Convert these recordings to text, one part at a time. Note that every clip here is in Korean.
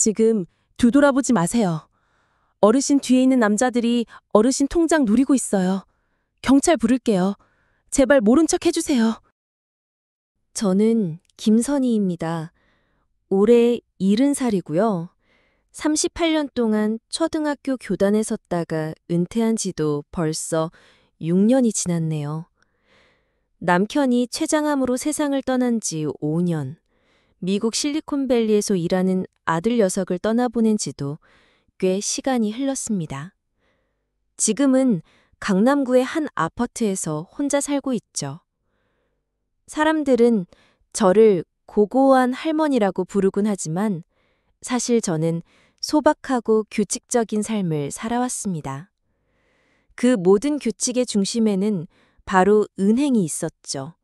지금 뒤돌아보지 마세요. 어르신 뒤에 있는 남자들이 어르신 통장 노리고 있어요. 경찰 부를게요. 제발 모른 척 해주세요. 저는 김선희입니다. 올해 70살이고요. 38년 동안 초등학교 교단에 섰다가 은퇴한 지도 벌써 6년이 지났네요. 남편이 췌장암으로 세상을 떠난 지 5년, 미국 실리콘밸리에서 일하는 아들 녀석을 떠나보낸 지도 꽤 시간이 흘렀습니다. 지금은 강남구의 한 아파트에서 혼자 살고 있죠. 사람들은 저를 고고한 할머니라고 부르곤 하지만 사실 저는 소박하고 규칙적인 삶을 살아왔습니다. 그 모든 규칙의 중심에는 바로 은행이 있었죠.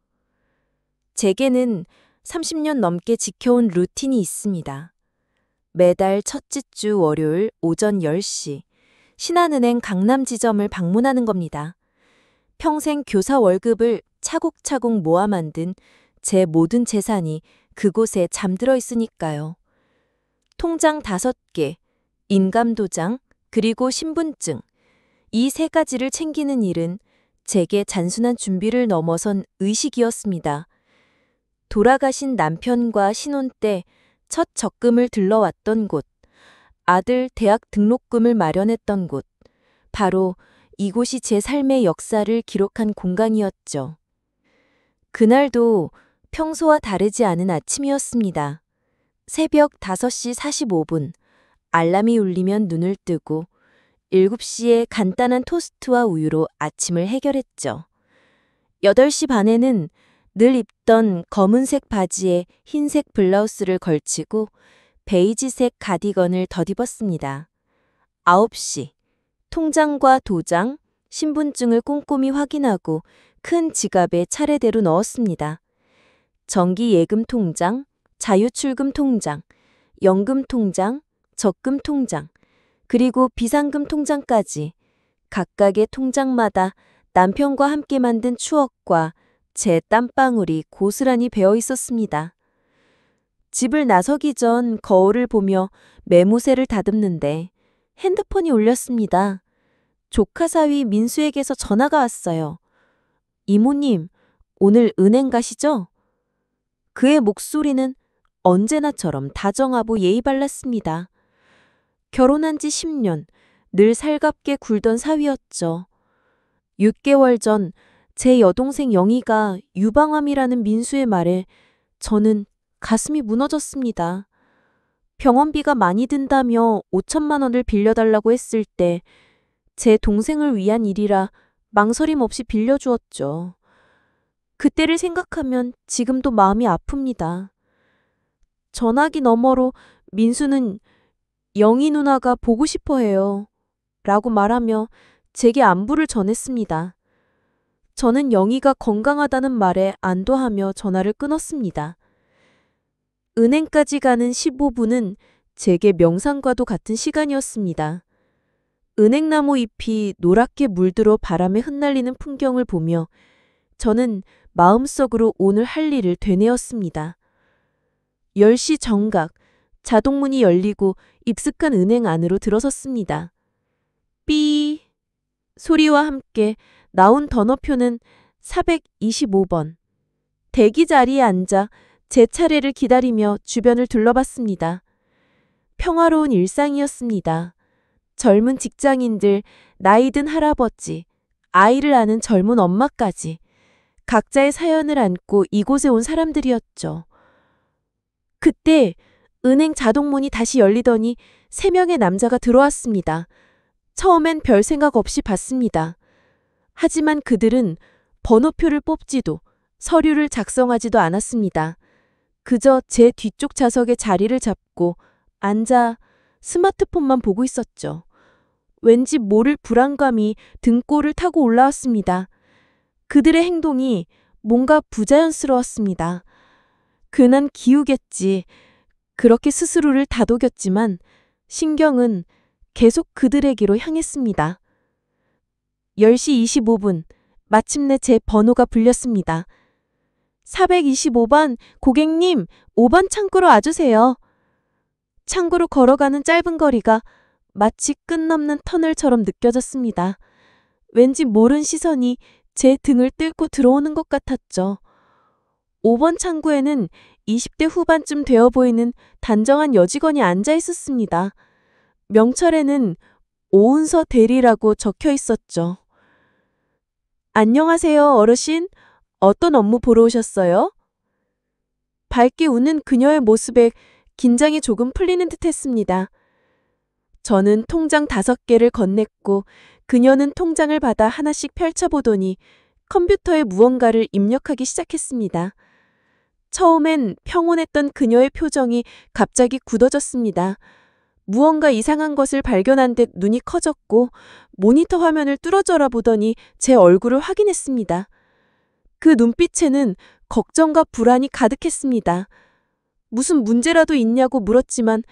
제게는 30년 넘게 지켜온 루틴이 있습니다. 매달 첫째 주 월요일 오전 10시 신한은행 강남지점을 방문하는 겁니다. 평생 교사 월급을 차곡차곡 모아 만든 제 모든 재산이 그곳에 잠들어 있으니까요. 통장 5개, 인감도장, 그리고 신분증. 이 3가지를 챙기는 일은 제게 단순한 준비를 넘어선 의식이었습니다. 돌아가신 남편과 신혼 때 첫 적금을 들러왔던 곳, 아들 대학 등록금을 마련했던 곳, 바로 이곳이 제 삶의 역사를 기록한 공간이었죠. 그날도 평소와 다르지 않은 아침이었습니다. 새벽 5시 45분, 알람이 울리면 눈을 뜨고 7시에 간단한 토스트와 우유로 아침을 해결했죠. 8시 반에는 늘 입던 검은색 바지에 흰색 블라우스를 걸치고 베이지색 가디건을 덧입었습니다. 9시, 통장과 도장, 신분증을 꼼꼼히 확인하고 큰 지갑에 차례대로 넣었습니다. 정기 예금 통장, 자유출금 통장, 연금 통장, 적금 통장, 그리고 비상금 통장까지 각각의 통장마다 남편과 함께 만든 추억과 제 땀방울이 고스란히 배어 있었습니다. 집을 나서기 전 거울을 보며 매무새를 다듬는데 핸드폰이 울렸습니다. 조카 사위 민수에게서 전화가 왔어요. 이모님, 오늘 은행 가시죠? 그의 목소리는 언제나처럼 다정하고 예의 발랐습니다. 결혼한 지 10년, 늘 살갑게 굴던 사위였죠. 6개월 전 제 여동생 영희가 유방암이라는 민수의 말에 저는 가슴이 무너졌습니다. 병원비가 많이 든다며 5천만 원을 빌려달라고 했을 때 제 동생을 위한 일이라 망설임 없이 빌려주었죠. 그때를 생각하면 지금도 마음이 아픕니다. 전화기 너머로 민수는 영희 누나가 보고 싶어 해요. 라고 말하며 제게 안부를 전했습니다. 저는 영희가 건강하다는 말에 안도하며 전화를 끊었습니다. 은행까지 가는 15분은 제게 명상과도 같은 시간이었습니다. 은행나무 잎이 노랗게 물들어 바람에 흩날리는 풍경을 보며 저는 마음속으로 오늘 할 일을 되뇌었습니다. 10시 정각, 자동문이 열리고 입숙한 은행 안으로 들어섰습니다. 삐 소리와 함께 나온 번호표는 425번. 대기 자리에 앉아 제 차례를 기다리며 주변을 둘러봤습니다. 평화로운 일상이었습니다. 젊은 직장인들, 나이든 할아버지, 아이를 아는 젊은 엄마까지 각자의 사연을 안고 이곳에 온 사람들이었죠. 그때 은행 자동문이 다시 열리더니 3명의 남자가 들어왔습니다. 처음엔 별 생각 없이 봤습니다. 하지만 그들은 번호표를 뽑지도 서류를 작성하지도 않았습니다. 그저 제 뒤쪽 좌석에 자리를 잡고 앉아 스마트폰만 보고 있었죠. 왠지 모를 불안감이 등골을 타고 올라왔습니다. 그들의 행동이 뭔가 부자연스러웠습니다. 괜한 기우겠지. 그렇게 스스로를 다독였지만 신경은 계속 그들에게로 향했습니다. 10시 25분, 마침내 제 번호가 불렸습니다. 425번, 고객님, 5번 창구로 와주세요. 창구로 걸어가는 짧은 거리가 마치 끝없는 터널처럼 느껴졌습니다. 왠지 모른 시선이 제 등을 뚫고 들어오는 것 같았죠. 5번 창구에는 20대 후반쯤 되어 보이는 단정한 여직원이 앉아 있었습니다. 명찰에는 오은서 대리라고 적혀 있었죠. 안녕하세요, 어르신. 어떤 업무 보러 오셨어요? 밝게 웃는 그녀의 모습에 긴장이 조금 풀리는 듯 했습니다. 저는 통장 5개를 건넸고 그녀는 통장을 받아 하나씩 펼쳐보더니 컴퓨터에 무언가를 입력하기 시작했습니다. 처음엔 평온했던 그녀의 표정이 갑자기 굳어졌습니다. 무언가 이상한 것을 발견한 듯 눈이 커졌고 모니터 화면을 뚫어져라 보더니 제 얼굴을 확인했습니다. 그 눈빛에는 걱정과 불안이 가득했습니다. 무슨 문제라도 있냐고 물었지만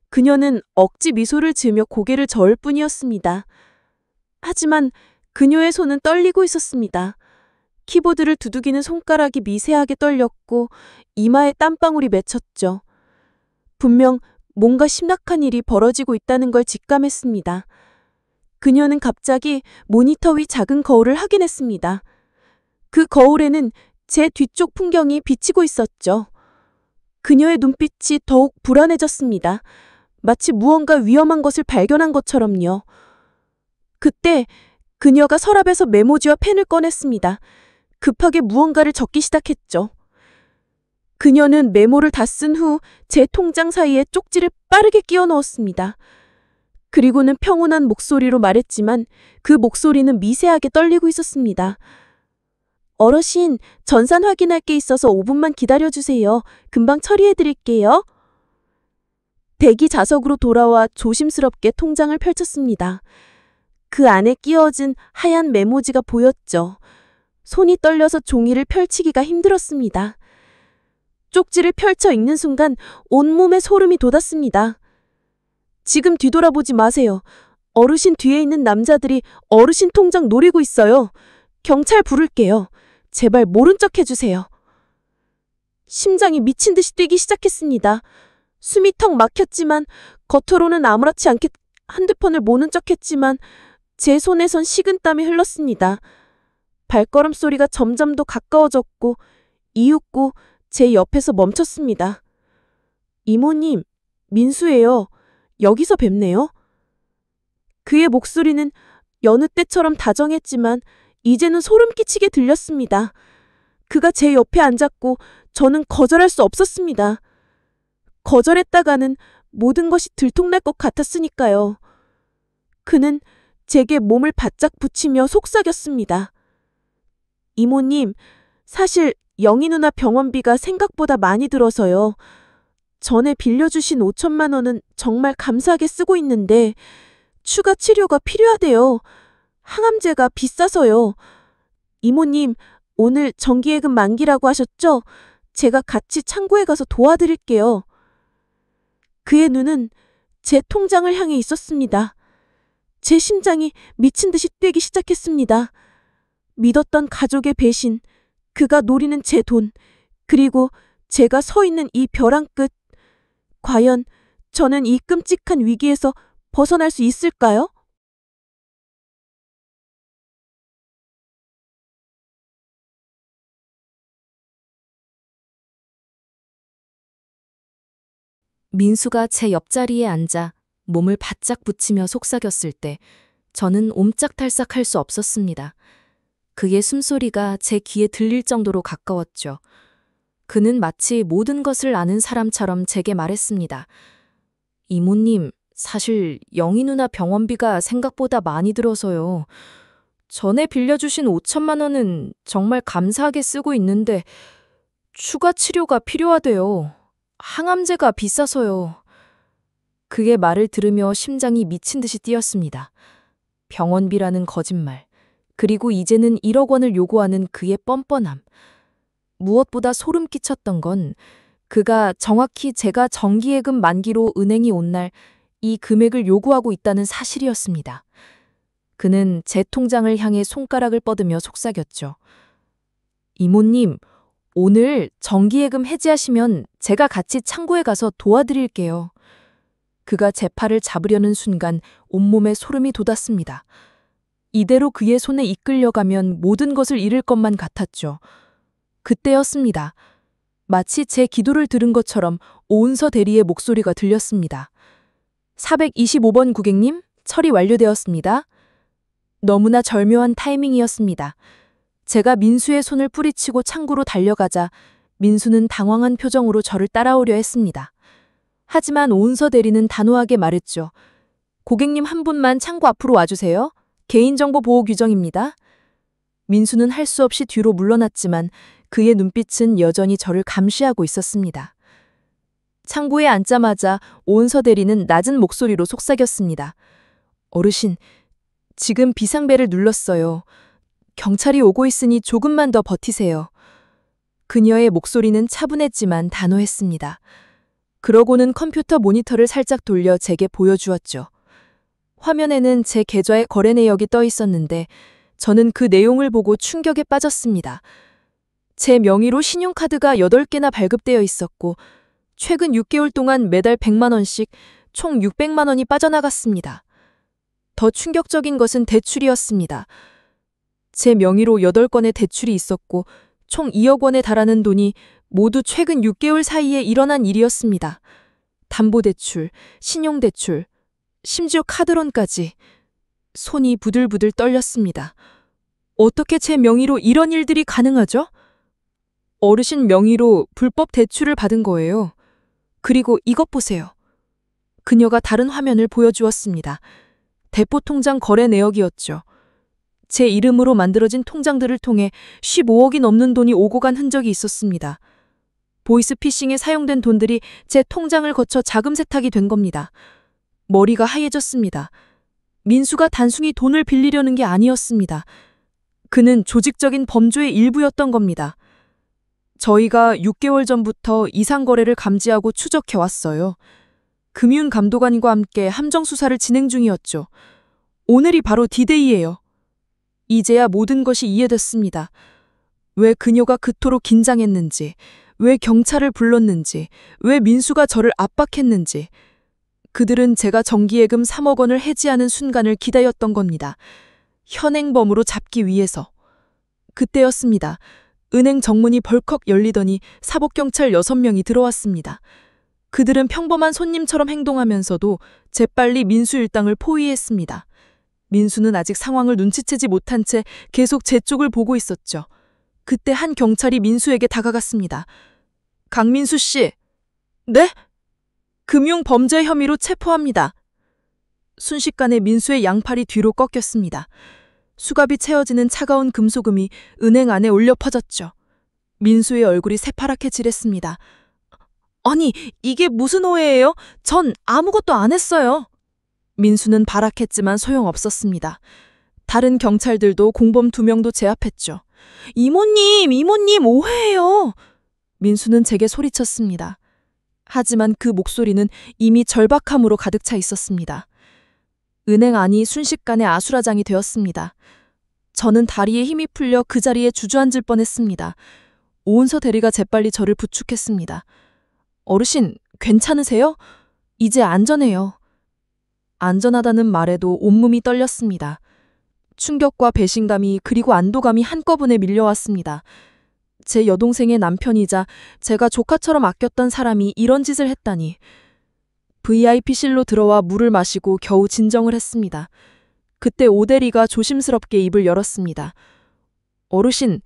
그녀는 억지 미소를 지으며 고개를 저을 뿐이었습니다. 하지만 그녀의 손은 떨리고 있었습니다. 키보드를 두드기는 손가락이 미세하게 떨렸고 이마에 땀방울이 맺혔죠. 분명 뭔가 심각한 일이 벌어지고 있다는 걸 직감했습니다. 그녀는 갑자기 모니터 위 작은 거울을 확인했습니다. 그 거울에는 제 뒤쪽 풍경이 비치고 있었죠. 그녀의 눈빛이 더욱 불안해졌습니다. 마치 무언가 위험한 것을 발견한 것처럼요. 그때 그녀가 서랍에서 메모지와 펜을 꺼냈습니다. 급하게 무언가를 적기 시작했죠. 그녀는 메모를 다 쓴 후 제 통장 사이에 쪽지를 빠르게 끼워 넣었습니다. 그리고는 평온한 목소리로 말했지만 그 목소리는 미세하게 떨리고 있었습니다. 어르신, 전산 확인할 게 있어서 5분만 기다려주세요. 금방 처리해드릴게요. 대기 좌석으로 돌아와 조심스럽게 통장을 펼쳤습니다. 그 안에 끼워진 하얀 메모지가 보였죠. 손이 떨려서 종이를 펼치기가 힘들었습니다. 쪽지를 펼쳐 읽는 순간 온몸에 소름이 돋았습니다. 지금 뒤돌아보지 마세요. 어르신 뒤에 있는 남자들이 어르신 통장 노리고 있어요. 경찰 부를게요. 제발 모른 척 해주세요. 심장이 미친 듯이 뛰기 시작했습니다. 숨이 턱 막혔지만 겉으로는 아무렇지 않게 핸드폰을 모는 척 했지만 제 손에선 식은땀이 흘렀습니다. 발걸음 소리가 점점 더 가까워졌고 이윽고 제 옆에서 멈췄습니다. 이모님, 민수예요. 여기서 뵙네요. 그의 목소리는 여느 때처럼 다정했지만 이제는 소름 끼치게 들렸습니다. 그가 제 옆에 앉았고 저는 거절할 수 없었습니다. 거절했다가는 모든 것이 들통날 것 같았으니까요. 그는 제게 몸을 바짝 붙이며 속삭였습니다. 이모님, 사실 영희 누나 병원비가 생각보다 많이 들어서요. 전에 빌려주신 5천만 원은 정말 감사하게 쓰고 있는데 추가 치료가 필요하대요. 항암제가 비싸서요. 이모님, 오늘 정기예금 만기라고 하셨죠? 제가 같이 창구에 가서 도와드릴게요. 그의 눈은 제 통장을 향해 있었습니다. 제 심장이 미친 듯이 뛰기 시작했습니다. 믿었던 가족의 배신, 그가 노리는 제 돈, 그리고 제가 서 있는 이 벼랑 끝. 과연 저는 이 끔찍한 위기에서 벗어날 수 있을까요? 민수가 제 옆자리에 앉아 몸을 바짝 붙이며 속삭였을 때 저는 옴짝달싹할 수 없었습니다. 그의 숨소리가 제 귀에 들릴 정도로 가까웠죠. 그는 마치 모든 것을 아는 사람처럼 제게 말했습니다. 이모님, 사실 영희 누나 병원비가 생각보다 많이 들어서요. 전에 빌려주신 5천만 원은 정말 감사하게 쓰고 있는데 추가 치료가 필요하대요. 항암제가 비싸서요. 그의 말을 들으며 심장이 미친 듯이 뛰었습니다. 병원비라는 거짓말, 그리고 이제는 1억 원을 요구하는 그의 뻔뻔함. 무엇보다 소름 끼쳤던 건 그가 정확히 제가 정기예금 만기로 은행이 온 날 이 금액을 요구하고 있다는 사실이었습니다. 그는 제 통장을 향해 손가락을 뻗으며 속삭였죠. 이모님, 오늘 정기예금 해지하시면 제가 같이 창구에 가서 도와드릴게요. 그가 제 팔을 잡으려는 순간 온몸에 소름이 돋았습니다. 이대로 그의 손에 이끌려가면 모든 것을 잃을 것만 같았죠. 그때였습니다. 마치 제 기도를 들은 것처럼 오은서 대리의 목소리가 들렸습니다. 425번 고객님, 처리 완료되었습니다. 너무나 절묘한 타이밍이었습니다. 제가 민수의 손을 뿌리치고 창구로 달려가자 민수는 당황한 표정으로 저를 따라오려 했습니다. 하지만 오은서 대리는 단호하게 말했죠. 고객님 한 분만 창구 앞으로 와주세요. 개인정보 보호 규정입니다. 민수는 할 수 없이 뒤로 물러났지만 그의 눈빛은 여전히 저를 감시하고 있었습니다. 창구에 앉자마자 오은서 대리는 낮은 목소리로 속삭였습니다. 어르신, 지금 비상벨을 눌렀어요. 경찰이 오고 있으니 조금만 더 버티세요. 그녀의 목소리는 차분했지만 단호했습니다. 그러고는 컴퓨터 모니터를 살짝 돌려 제게 보여주었죠. 화면에는 제 계좌의 거래 내역이 떠 있었는데 저는 그 내용을 보고 충격에 빠졌습니다. 제 명의로 신용카드가 8개나 발급되어 있었고 최근 6개월 동안 매달 100만 원씩 총 600만 원이 빠져나갔습니다. 더 충격적인 것은 대출이었습니다. 제 명의로 8건의 대출이 있었고 총 2억 원에 달하는 돈이 모두 최근 6개월 사이에 일어난 일이었습니다. 담보대출, 신용대출, 심지어 카드론까지. 손이 부들부들 떨렸습니다. 어떻게 제 명의로 이런 일들이 가능하죠? 어르신 명의로 불법 대출을 받은 거예요. 그리고 이것 보세요. 그녀가 다른 화면을 보여주었습니다. 대포통장 거래 내역이었죠. 제 이름으로 만들어진 통장들을 통해 15억이 넘는 돈이 오고 간 흔적이 있었습니다. 보이스피싱에 사용된 돈들이 제 통장을 거쳐 자금 세탁이 된 겁니다. 머리가 하얘졌습니다. 민수가 단순히 돈을 빌리려는 게 아니었습니다. 그는 조직적인 범죄의 일부였던 겁니다. 저희가 6개월 전부터 이상 거래를 감지하고 추적해왔어요. 금융감독관과 함께 함정 수사를 진행 중이었죠. 오늘이 바로 디데이예요. 이제야 모든 것이 이해됐습니다. 왜 그녀가 그토록 긴장했는지, 왜 경찰을 불렀는지, 왜 민수가 저를 압박했는지. 그들은 제가 정기예금 3억 원을 해지하는 순간을 기다렸던 겁니다. 현행범으로 잡기 위해서. 그때였습니다. 은행 정문이 벌컥 열리더니 사복경찰 6명이 들어왔습니다. 그들은 평범한 손님처럼 행동하면서도 재빨리 민수 일당을 포위했습니다. 민수는 아직 상황을 눈치채지 못한 채 계속 제 쪽을 보고 있었죠. 그때 한 경찰이 민수에게 다가갔습니다. 강민수 씨. 네? 금융범죄 혐의로 체포합니다. 순식간에 민수의 양팔이 뒤로 꺾였습니다. 수갑이 채워지는 차가운 금속음이 은행 안에 울려 퍼졌죠. 민수의 얼굴이 새파랗게 질했습니다. 아니, 이게 무슨 오해예요? 전 아무것도 안 했어요. 민수는 발악했지만 소용없었습니다. 다른 경찰들도 공범 2명도 제압했죠. 이모님, 오해예요. 민수는 제게 소리쳤습니다. 하지만 그 목소리는 이미 절박함으로 가득 차 있었습니다. 은행 안이 순식간에 아수라장이 되었습니다. 저는 다리에 힘이 풀려 그 자리에 주저앉을 뻔했습니다. 오은서 대리가 재빨리 저를 부축했습니다. 어르신, 괜찮으세요? 이제 안전해요. 안전하다는 말에도 온몸이 떨렸습니다. 충격과 배신감이 그리고 안도감이 한꺼번에 밀려왔습니다. 제 여동생의 남편이자 제가 조카처럼 아꼈던 사람이 이런 짓을 했다니. VIP실로 들어와 물을 마시고 겨우 진정을 했습니다. 그때 오대리가 조심스럽게 입을 열었습니다. 어르신,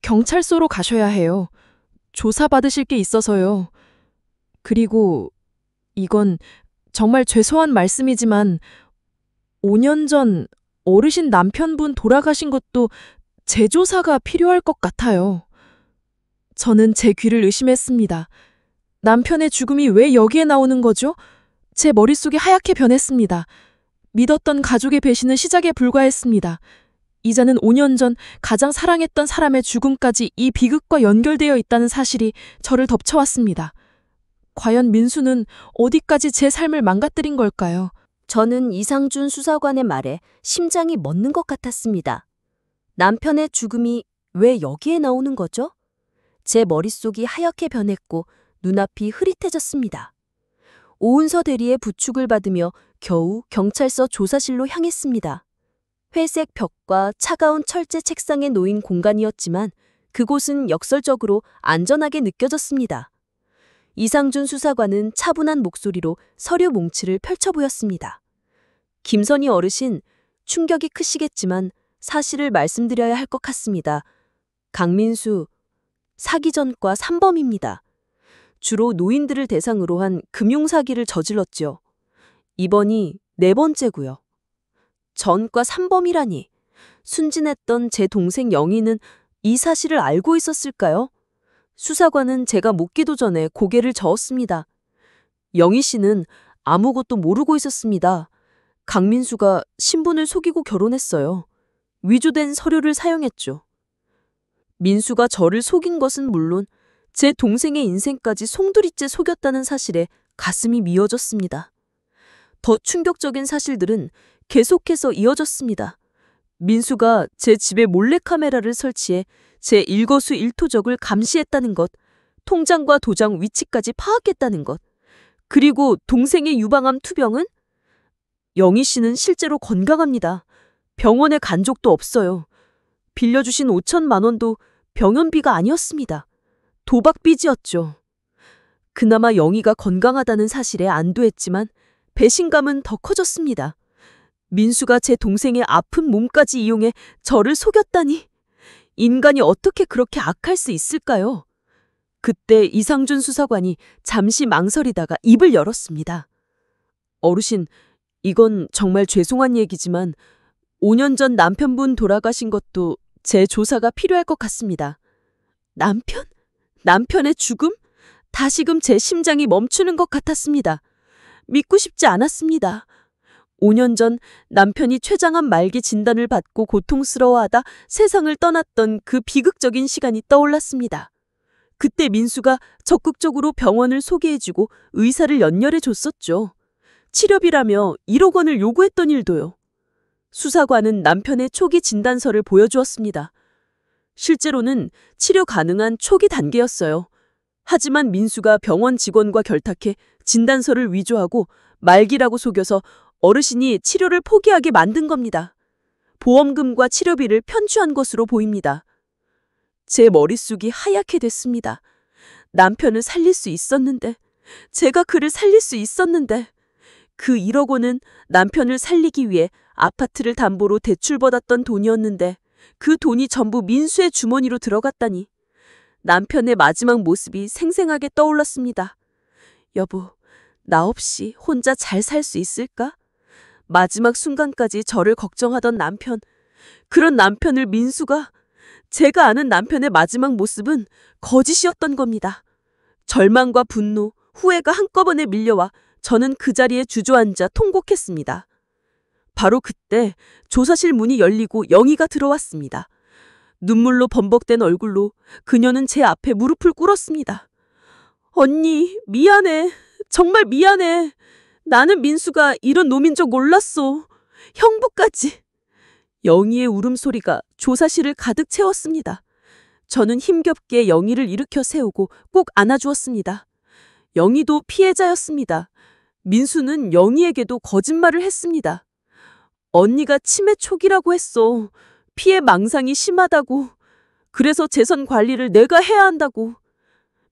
경찰서로 가셔야 해요. 조사받으실 게 있어서요. 그리고 이건 정말 죄송한 말씀이지만 5년 전 어르신 남편분 돌아가신 것도 재조사가 필요할 것 같아요. 저는 제 귀를 의심했습니다. 남편의 죽음이 왜 여기에 나오는 거죠? 제 머릿속이 하얗게 변했습니다. 믿었던 가족의 배신은 시작에 불과했습니다. 이자는 5년 전 가장 사랑했던 사람의 죽음까지 이 비극과 연결되어 있다는 사실이 저를 덮쳐왔습니다. 과연 민수는 어디까지 제 삶을 망가뜨린 걸까요? 저는 이상준 수사관의 말에 심장이 멎는 것 같았습니다. 남편의 죽음이 왜 여기에 나오는 거죠? 제 머릿속이 하얗게 변했고 눈앞이 흐릿해졌습니다. 오은서 대리의 부축을 받으며 겨우 경찰서 조사실로 향했습니다. 회색 벽과 차가운 철제 책상에 놓인 공간이었지만 그곳은 역설적으로 안전하게 느껴졌습니다. 이상준 수사관은 차분한 목소리로 서류 몽치를 펼쳐 보였습니다. 김선희 어르신, 충격이 크시겠지만 사실을 말씀드려야 할 것 같습니다. 강민수, 사기 전과 3범입니다. 주로 노인들을 대상으로 한 금융사기를 저질렀죠. 이번이 4번째고요. 전과 3범이라니. 순진했던 제 동생 영희는 이 사실을 알고 있었을까요? 수사관은 제가 묻기도 전에 고개를 저었습니다. 영희 씨는 아무것도 모르고 있었습니다. 강민수가 신분을 속이고 결혼했어요. 위조된 서류를 사용했죠. 민수가 저를 속인 것은 물론 제 동생의 인생까지 송두리째 속였다는 사실에 가슴이 미어졌습니다. 더 충격적인 사실들은 계속해서 이어졌습니다. 민수가 제 집에 몰래카메라를 설치해 제 일거수일투족을 감시했다는 것, 통장과 도장 위치까지 파악했다는 것, 그리고 동생의 유방암 투병은? 영희 씨는 실제로 건강합니다. 병원에 간 적도 없어요. 빌려주신 5천만 원도 병원비가 아니었습니다. 도박빚이었죠. 그나마 영희가 건강하다는 사실에 안도했지만 배신감은 더 커졌습니다. 민수가 제 동생의 아픈 몸까지 이용해 저를 속였다니. 인간이 어떻게 그렇게 악할 수 있을까요? 그때 이상준 수사관이 잠시 망설이다가 입을 열었습니다. 어르신, 이건 정말 죄송한 얘기지만 5년 전 남편분 돌아가신 것도 제 조사가 필요할 것 같습니다. 남편? 남편의 죽음? 다시금 제 심장이 멈추는 것 같았습니다. 믿고 싶지 않았습니다. 5년 전 남편이 췌장암 말기 진단을 받고 고통스러워하다 세상을 떠났던 그 비극적인 시간이 떠올랐습니다. 그때 민수가 적극적으로 병원을 소개해주고 의사를 연결해줬었죠. 치료비라며 1억 원을 요구했던 일도요. 수사관은 남편의 초기 진단서를 보여주었습니다. 실제로는 치료 가능한 초기 단계였어요. 하지만 민수가 병원 직원과 결탁해 진단서를 위조하고 말기라고 속여서 어르신이 치료를 포기하게 만든 겁니다. 보험금과 치료비를 편취한 것으로 보입니다. 제 머릿속이 하얗게 됐습니다. 남편을 살릴 수 있었는데, 제가 그를 살릴 수 있었는데, 그 1억 원은 남편을 살리기 위해 아파트를 담보로 대출받았던 돈이었는데 그 돈이 전부 민수의 주머니로 들어갔다니. 남편의 마지막 모습이 생생하게 떠올랐습니다. 여보, 나 없이 혼자 잘 살 수 있을까? 마지막 순간까지 저를 걱정하던 남편, 그런 남편을 민수가, 제가 아는 남편의 마지막 모습은 거짓이었던 겁니다. 절망과 분노, 후회가 한꺼번에 밀려와 저는 그 자리에 주저앉아 통곡했습니다. 바로 그때 조사실 문이 열리고 영희가 들어왔습니다. 눈물로 범벅된 얼굴로 그녀는 제 앞에 무릎을 꿇었습니다. 언니, 미안해. 정말 미안해. 나는 민수가 이런 놈인 줄 몰랐어. 형부까지. 영희의 울음소리가 조사실을 가득 채웠습니다. 저는 힘겹게 영희를 일으켜 세우고 꼭 안아주었습니다. 영희도 피해자였습니다. 민수는 영희에게도 거짓말을 했습니다. 언니가 치매 초기라고 했어. 피해 망상이 심하다고. 그래서 재산 관리를 내가 해야 한다고.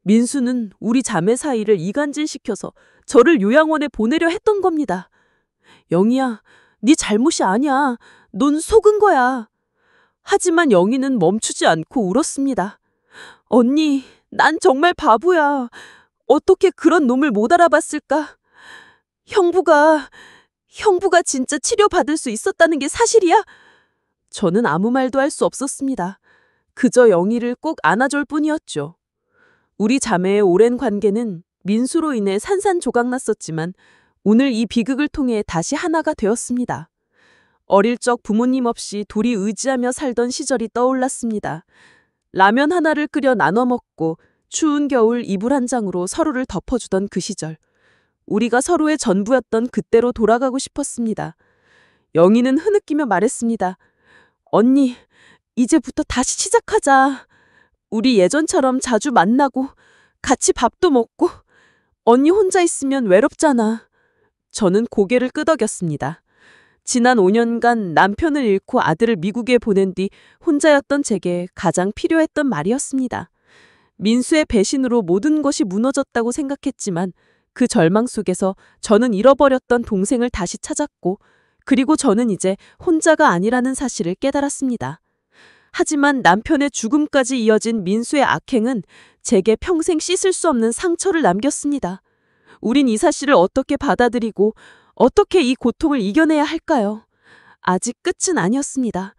민수는 우리 자매 사이를 이간질시켜서 저를 요양원에 보내려 했던 겁니다. 영희야, 네 잘못이 아니야. 넌 속은 거야. 하지만 영희는 멈추지 않고 울었습니다. 언니, 난 정말 바보야. 어떻게 그런 놈을 못 알아봤을까? 형부가 진짜 치료받을 수 있었다는 게 사실이야? 저는 아무 말도 할 수 없었습니다. 그저 영희를 꼭 안아줄 뿐이었죠. 우리 자매의 오랜 관계는 민수로 인해 산산조각났었지만 오늘 이 비극을 통해 다시 하나가 되었습니다. 어릴 적 부모님 없이 둘이 의지하며 살던 시절이 떠올랐습니다. 라면 하나를 끓여 나눠 먹고 추운 겨울 이불 한 장으로 서로를 덮어주던 그 시절. 우리가 서로의 전부였던 그때로 돌아가고 싶었습니다. 영희는 흐느끼며 말했습니다. 언니, 이제부터 다시 시작하자. 우리 예전처럼 자주 만나고 같이 밥도 먹고 언니 혼자 있으면 외롭잖아. 저는 고개를 끄덕였습니다. 지난 5년간 남편을 잃고 아들을 미국에 보낸 뒤 혼자였던 제게 가장 필요했던 말이었습니다. 민수의 배신으로 모든 것이 무너졌다고 생각했지만 그 절망 속에서 저는 잃어버렸던 동생을 다시 찾았고, 그리고 저는 이제 혼자가 아니라는 사실을 깨달았습니다. 하지만 남편의 죽음까지 이어진 민수의 악행은 제게 평생 씻을 수 없는 상처를 남겼습니다. 우린 이 사실을 어떻게 받아들이고 어떻게 이 고통을 이겨내야 할까요? 아직 끝은 아니었습니다.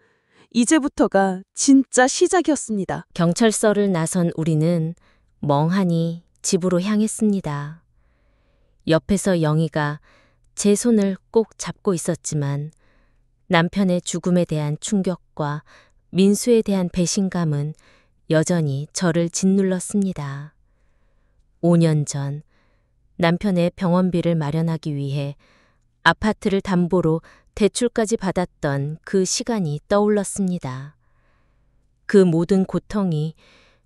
이제부터가 진짜 시작이었습니다. 경찰서를 나선 우리는 멍하니 집으로 향했습니다. 옆에서 영희가 제 손을 꼭 잡고 있었지만 남편의 죽음에 대한 충격과 민수에 대한 배신감은 여전히 저를 짓눌렀습니다. 5년 전 남편의 병원비를 마련하기 위해 아파트를 담보로 대출까지 받았던 그 시간이 떠올랐습니다. 그 모든 고통이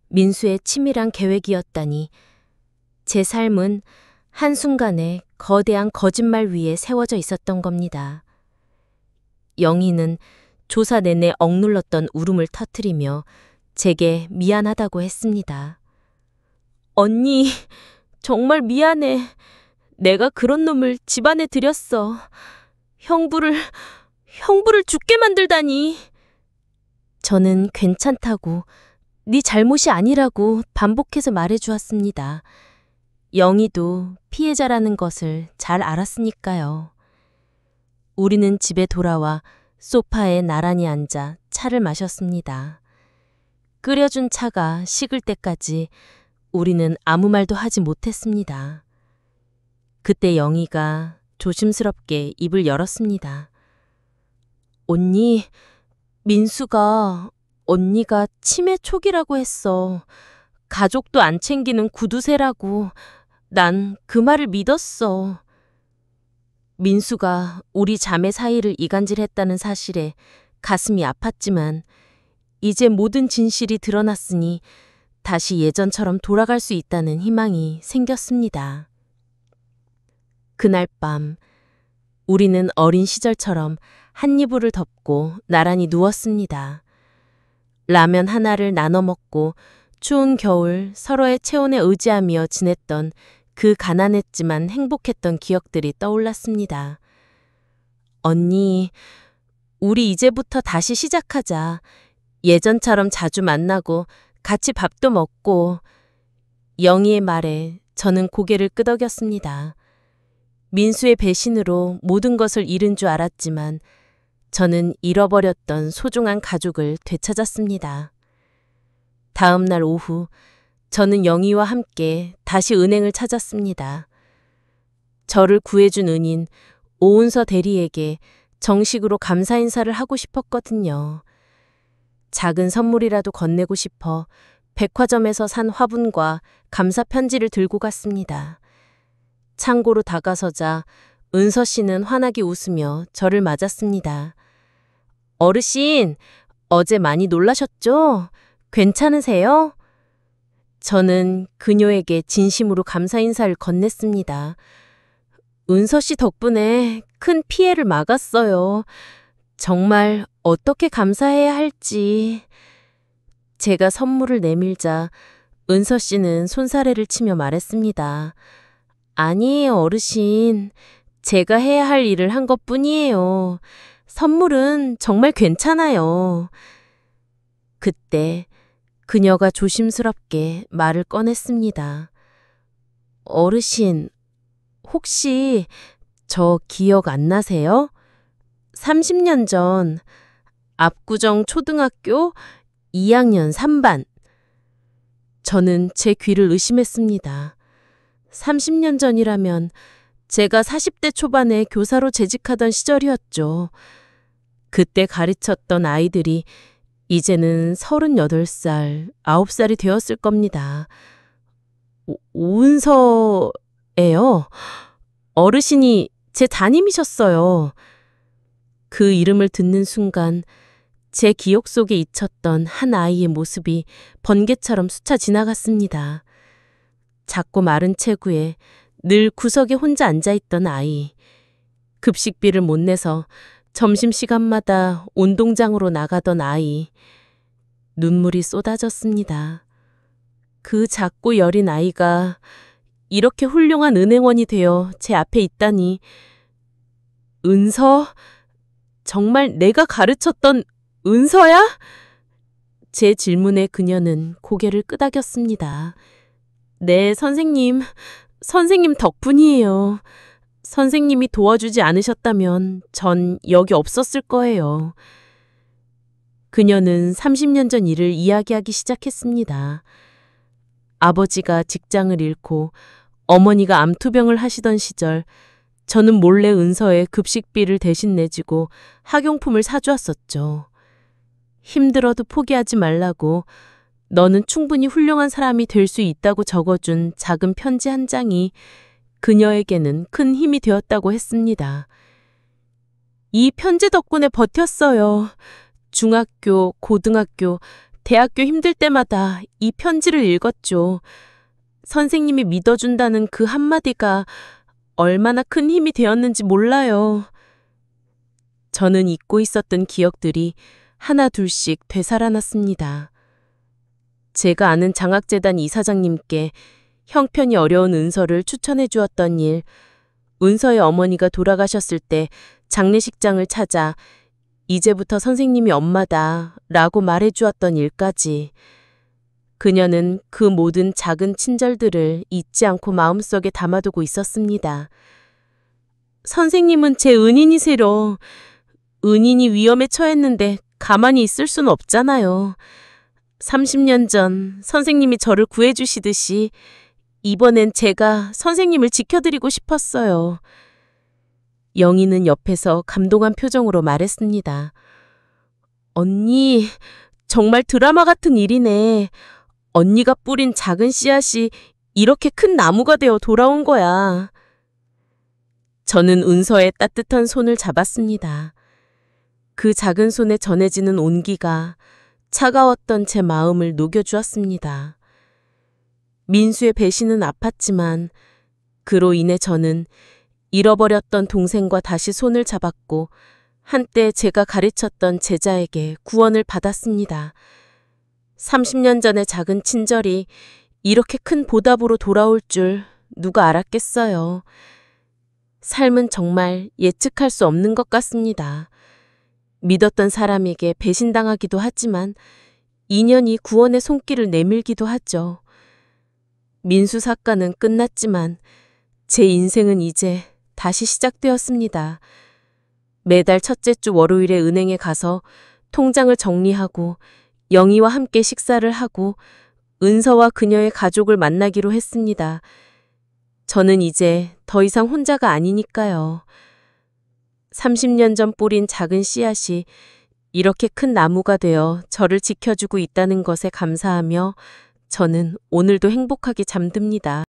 민수의 치밀한 계획이었다니 제 삶은 한순간에 거대한 거짓말 위에 세워져 있었던 겁니다. 영희는 조사 내내 억눌렀던 울음을 터뜨리며 제게 미안하다고 했습니다. 언니, 정말 미안해. 내가 그런 놈을 집안에 들였어. 형부를 죽게 만들다니. 저는 괜찮다고, 네 잘못이 아니라고 반복해서 말해주었습니다. 영희도 피해자라는 것을 잘 알았으니까요. 우리는 집에 돌아와 소파에 나란히 앉아 차를 마셨습니다. 끓여준 차가 식을 때까지 우리는 아무 말도 하지 못했습니다. 그때 영희가 조심스럽게 입을 열었습니다. 언니, 민수가 언니가 치매 초기라고 했어. 가족도 안 챙기는 구두쇠라고. 난 그 말을 믿었어. 민수가 우리 자매 사이를 이간질했다는 사실에 가슴이 아팠지만 이제 모든 진실이 드러났으니 다시 예전처럼 돌아갈 수 있다는 희망이 생겼습니다. 그날 밤 우리는 어린 시절처럼 한 이불을 덮고 나란히 누웠습니다. 라면 하나를 나눠 먹고 추운 겨울 서로의 체온에 의지하며 지냈던 그 가난했지만 행복했던 기억들이 떠올랐습니다. 언니, 우리 이제부터 다시 시작하자. 예전처럼 자주 만나고 같이 밥도 먹고. 영희의 말에 저는 고개를 끄덕였습니다. 민수의 배신으로 모든 것을 잃은 줄 알았지만 저는 잃어버렸던 소중한 가족을 되찾았습니다. 다음 날 오후 저는 영희와 함께 다시 은행을 찾았습니다. 저를 구해준 은인 오은서 대리에게 정식으로 감사 인사를 하고 싶었거든요. 작은 선물이라도 건네고 싶어 백화점에서 산 화분과 감사 편지를 들고 갔습니다. 창고로 다가서자 은서 씨는 환하게 웃으며 저를 맞았습니다. 어르신, 어제 많이 놀라셨죠? 괜찮으세요? 저는 그녀에게 진심으로 감사 인사를 건넸습니다. 은서 씨 덕분에 큰 피해를 막았어요. 정말 어떻게 감사해야 할지. 제가 선물을 내밀자 은서 씨는 손사래를 치며 말했습니다. 아니에요, 어르신. 제가 해야 할 일을 한 것뿐이에요. 선물은 정말 괜찮아요. 그때 그녀가 조심스럽게 말을 꺼냈습니다. 어르신, 혹시 저 기억 안 나세요? 30년 전 압구정 초등학교 2학년 3반. 저는 제 귀를 의심했습니다. 30년 전이라면 제가 40대 초반에 교사로 재직하던 시절이었죠. 그때 가르쳤던 아이들이 이제는 38살, 9살이 되었을 겁니다. 오은서예요. 어르신이 제 담임이셨어요. 그 이름을 듣는 순간 제 기억 속에 잊혔던 한 아이의 모습이 번개처럼 스쳐 지나갔습니다. 작고 마른 체구에 늘 구석에 혼자 앉아있던 아이. 급식비를 못 내서 점심시간마다 운동장으로 나가던 아이. 눈물이 쏟아졌습니다. 그 작고 여린 아이가 이렇게 훌륭한 은행원이 되어 제 앞에 있다니. 은서? 정말 내가 가르쳤던 은서야? 제 질문에 그녀는 고개를 끄덕였습니다. 네, 선생님. 선생님 덕분이에요. 선생님이 도와주지 않으셨다면 전 여기 없었을 거예요. 그녀는 30년 전 일을 이야기하기 시작했습니다. 아버지가 직장을 잃고 어머니가 암투병을 하시던 시절 저는 몰래 은서의 급식비를 대신 내주고 학용품을 사주었었죠. 힘들어도 포기하지 말라고 너는 충분히 훌륭한 사람이 될 수 있다고 적어준 작은 편지 한 장이 그녀에게는 큰 힘이 되었다고 했습니다. 이 편지 덕분에 버텼어요. 중학교, 고등학교, 대학교 힘들 때마다 이 편지를 읽었죠. 선생님이 믿어준다는 그 한마디가 얼마나 큰 힘이 되었는지 몰라요. 저는 잊고 있었던 기억들이 하나 둘씩 되살아났습니다. 제가 아는 장학재단 이사장님께 형편이 어려운 은서를 추천해 주었던 일, 은서의 어머니가 돌아가셨을 때 장례식장을 찾아 이제부터 선생님이 엄마다 라고 말해 주었던 일까지. 그녀는 그 모든 작은 친절들을 잊지 않고 마음속에 담아두고 있었습니다. 선생님은 제 은인이세요. 은인이 위험에 처했는데 가만히 있을 순 없잖아요. 30년 전 선생님이 저를 구해주시듯이 이번엔 제가 선생님을 지켜드리고 싶었어요. 영희는 옆에서 감동한 표정으로 말했습니다. 언니, 정말 드라마 같은 일이네. 언니가 뿌린 작은 씨앗이 이렇게 큰 나무가 되어 돌아온 거야. 저는 은서의 따뜻한 손을 잡았습니다. 그 작은 손에 전해지는 온기가 차가웠던 제 마음을 녹여주었습니다. 민수의 배신은 아팠지만 그로 인해 저는 잃어버렸던 동생과 다시 손을 잡았고 한때 제가 가르쳤던 제자에게 구원을 받았습니다. 30년 전의 작은 친절이 이렇게 큰 보답으로 돌아올 줄 누가 알았겠어요. 삶은 정말 예측할 수 없는 것 같습니다. 믿었던 사람에게 배신당하기도 하지만 인연이 구원의 손길을 내밀기도 하죠. 민수 사건은 끝났지만 제 인생은 이제 다시 시작되었습니다. 매달 첫째 주 월요일에 은행에 가서 통장을 정리하고 영희와 함께 식사를 하고 은서와 그녀의 가족을 만나기로 했습니다. 저는 이제 더 이상 혼자가 아니니까요. 30년 전 뿌린 작은 씨앗이 이렇게 큰 나무가 되어 저를 지켜주고 있다는 것에 감사하며 저는 오늘도 행복하게 잠듭니다.